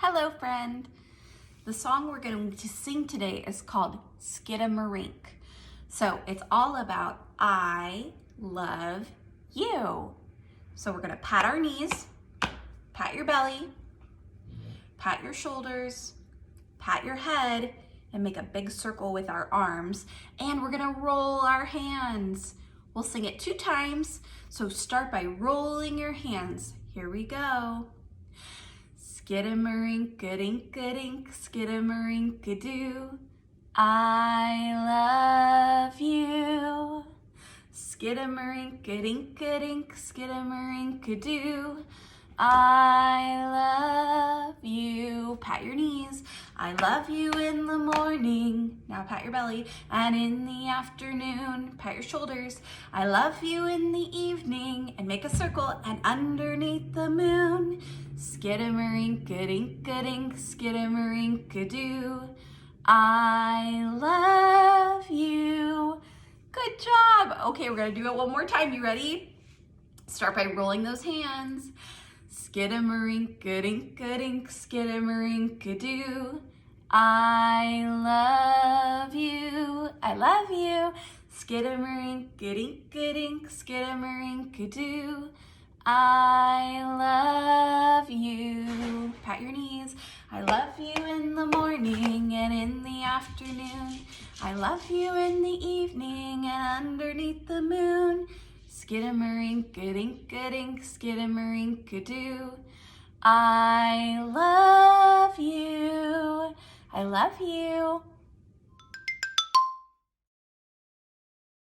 Hello, friend. The song we're going to sing today is called Skidamarink. So it's all about I love you. So we're going to pat our knees, pat your belly, pat your shoulders, pat your head, and make a big circle with our arms. And we're going to roll our hands. We'll sing it 2 times. So start by rolling your hands. Here we go. Skidamarink-a-dink-a-dink, skidamarink-a-doo. I love you. Skidamarink-a-dink-a-dink, skidamarink-a-doo. I love you. Pat your knees. I love you in the morning. Now pat your belly. And in the afternoon, pat your shoulders. I love you in the evening. And make a circle. And underneath the moon. Skidamarink-a-dink-a-dink, skidamarink-a-doo. I love you. Good job. Okay, we're going to do it one more time. You ready? Start by rolling those hands. Skidamarink-a-dink-a-dink, skidamarink-a-doo. I love you. I love you. Skidamarink-a-dink-a-dink, skidamarink-a-doo. I love you. Pat your knees. I love you in the morning and in the afternoon. I love you in the evening and underneath the moon. Skidamarink-a-dink-a-dink, skidamarink-a-doo. I love you. I love you.